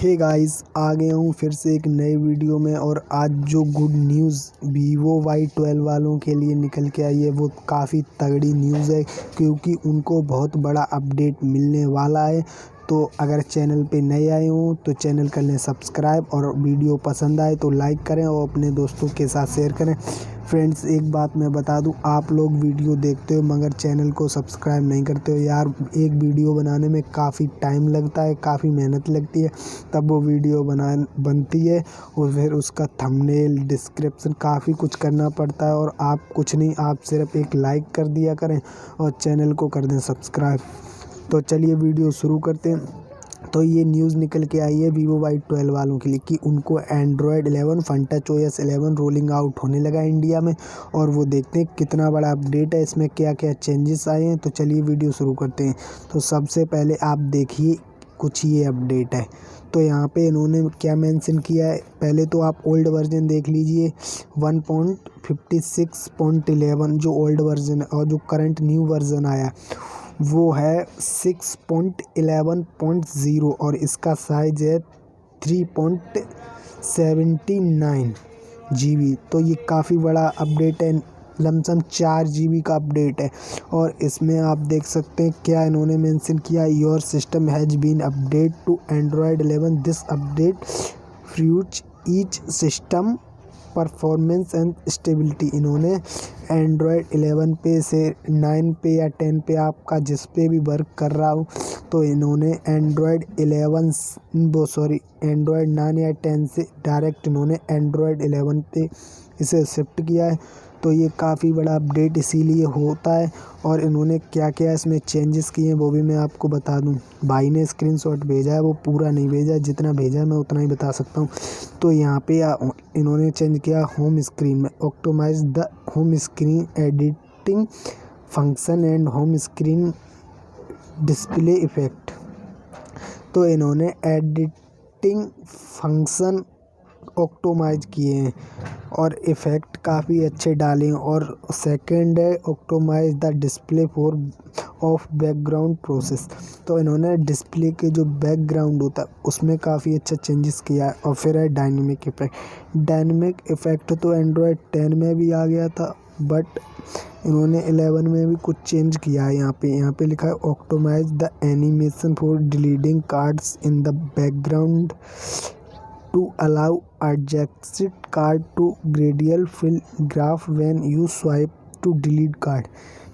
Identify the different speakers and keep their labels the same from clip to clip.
Speaker 1: Hey guys, आ गया हूँ फिर से एक नए वीडियो में। और आज जो गुड न्यूज़ वीवो Y12 वालों के लिए निकल के आई है वो काफ़ी तगड़ी न्यूज़ है, क्योंकि उनको बहुत बड़ा अपडेट मिलने वाला है। तो अगर चैनल पे नए आए हों तो चैनल कर लें सब्सक्राइब, और वीडियो पसंद आए तो लाइक करें और अपने दोस्तों के साथ शेयर करें। फ्रेंड्स, एक बात मैं बता दूं, आप लोग वीडियो देखते हो मगर चैनल को सब्सक्राइब नहीं करते हो यार। एक वीडियो बनाने में काफ़ी टाइम लगता है, काफ़ी मेहनत लगती है, तब वो वीडियो बनती है। और फिर उसका थंबनेल, डिस्क्रिप्शन काफ़ी कुछ करना पड़ता है। और आप कुछ नहीं, आप सिर्फ एक लाइक कर दिया करें और चैनल को कर दें सब्सक्राइब। तो चलिए वीडियो शुरू करते हैं। तो ये न्यूज़ निकल के आई है Vivo Y12 वालों के लिए कि उनको Android 11 Funtouch OS 11 rolling out होने लगा इंडिया में। और वो देखते हैं कितना बड़ा अपडेट है, इसमें क्या क्या चेंजेस आए हैं। तो चलिए वीडियो शुरू करते हैं। तो सबसे पहले आप देखिए कुछ ये अपडेट है। तो यहाँ पे इन्होंने क्या मेंशन किया है, पहले तो आप ओल्ड वर्जन देख लीजिए 1.56.11 जो ओल्ड वर्जन है, और जो करंट न्यू वर्जन आया वो है 6.11.0 और इसका साइज है 3.79 GB। तो ये काफ़ी बड़ा अपडेट है, लमसम 4 GB का अपडेट है। और इसमें आप देख सकते हैं क्या इन्होंने मेंशन किया, your system has been update to Android 11। This update fuse each system performance and stability. इन्होंने Android 11 पे से 9 पे या 10 पे आपका जिस पे भी वर्क कर रहा हो, तो इन्होंने Android 9 या 10 से डायरेक्ट इन्होंने Android 11 पे इसे शिफ्ट किया है। तो ये काफ़ी बड़ा अपडेट इसीलिए होता है। और इन्होंने क्या क्या इसमें चेंजेस किए हैं वो भी मैं आपको बता दूं। भाई ने स्क्रीनशॉट भेजा है, वो पूरा नहीं भेजा, जितना भेजा है मैं उतना ही बता सकता हूं। तो यहाँ पे इन्होंने चेंज किया होम स्क्रीन में, optimise the home screen editing function and home screen display effect. तो इन्होंने एडिटिंग फंक्शन ऑप्टिमाइज किए हैं और इफ़ेक्ट काफ़ी अच्छे डाले हैं। और सेकंड है optimise the display for of background process. तो इन्होंने डिस्प्ले के जो बैकग्राउंड होता है उसमें काफ़ी अच्छा चेंजेस किया है। और फिर है डायनेमिक इफ़ेक्ट। डायनेमिक इफ़ेक्ट तो एंड्रॉयड 10 में भी आ गया था, बट इन्होंने 11 में भी कुछ चेंज किया है। यहाँ पे लिखा है optimise the animation for deleting cards in the background to allow adjacent card to gradual fill graph when you swipe to delete card।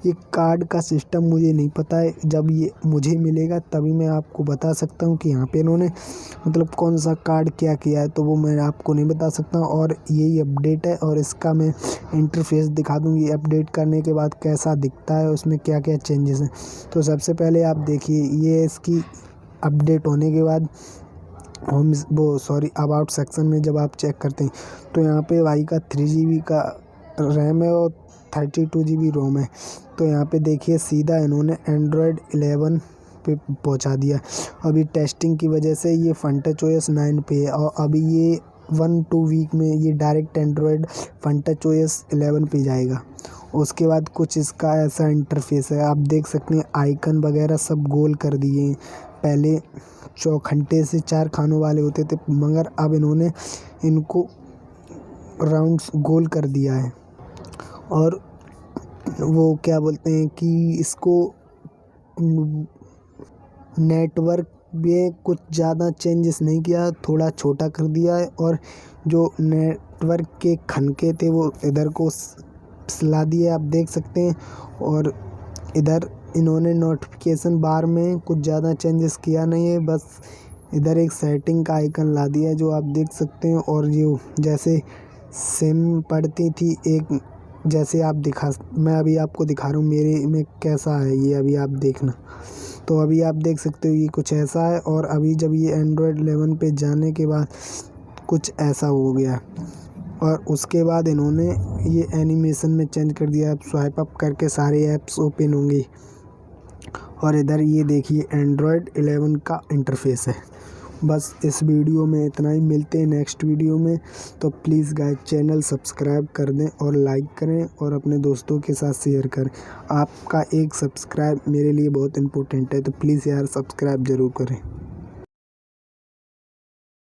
Speaker 1: ये कार्ड का सिस्टम मुझे नहीं पता है, जब ये मुझे मिलेगा तभी मैं आपको बता सकता हूँ कि यहाँ पे इन्होंने मतलब कौन सा कार्ड क्या किया है, तो वो मैं आपको नहीं बता सकता। और यही अपडेट है और इसका मैं इंटरफेस दिखा दूँ ये अपडेट करने के बाद कैसा दिखता है, उसमें क्या क्या चेंजेस हैं। तो सबसे पहले आप देखिए, ये इसकी अपडेट होने के बाद अबाउट सेक्शन में जब आप चेक करते हैं तो यहाँ पे वाई का 3 GB का रैम है और 32 GB रोम है। तो यहाँ पे देखिए सीधा इन्होंने Android 11 पे पहुँचा दिया। अभी टेस्टिंग की वजह से ये Funtouch OS 9 पे है, और अभी ये 1-2 वीक में ये डायरेक्ट Android Funtouch OS 11 पे जाएगा। उसके बाद कुछ इसका ऐसा इंटरफेस है, आप देख सकते हैं आइकन वगैरह सब गोल कर दिए हैं। पहले चौखंटे से 4 खानों वाले होते थे, मगर अब इन्होंने इनको राउंड्स गोल कर दिया है। और वो क्या बोलते हैं कि इसको नेटवर्क में कुछ ज़्यादा चेंजेस नहीं किया, थोड़ा छोटा कर दिया है। और जो नेटवर्क के खनके थे वो इधर को फैला दिए, आप देख सकते हैं। और इधर इन्होंने नोटिफिकेशन बार में कुछ ज़्यादा चेंजेस किया नहीं है, बस इधर एक सेटिंग का आइकन ला दिया है जो आप देख सकते हैं। और जो जैसे सिम पड़ती थी एक, जैसे मैं अभी आपको दिखा रहा हूँ मेरे में कैसा है ये, अभी आप देखना। तो अभी आप देख सकते हो ये कुछ ऐसा है। और अभी जब ये Android 11 पे जाने के बाद कुछ ऐसा हो गया। और उसके बाद इन्होंने ये एनिमेशन में चेंज कर दिया, आप स्वाइप अप करके सारे ऐप्स ओपन होंगे। और इधर ये देखिए Android 11 का इंटरफेस है। बस इस वीडियो में इतना ही, मिलते हैं नेक्स्ट वीडियो में। तो प्लीज़ गाइस चैनल सब्सक्राइब कर दें और लाइक करें और अपने दोस्तों के साथ शेयर करें। आपका एक सब्सक्राइब मेरे लिए बहुत इम्पोर्टेंट है, तो प्लीज़ यार सब्सक्राइब ज़रूर करें।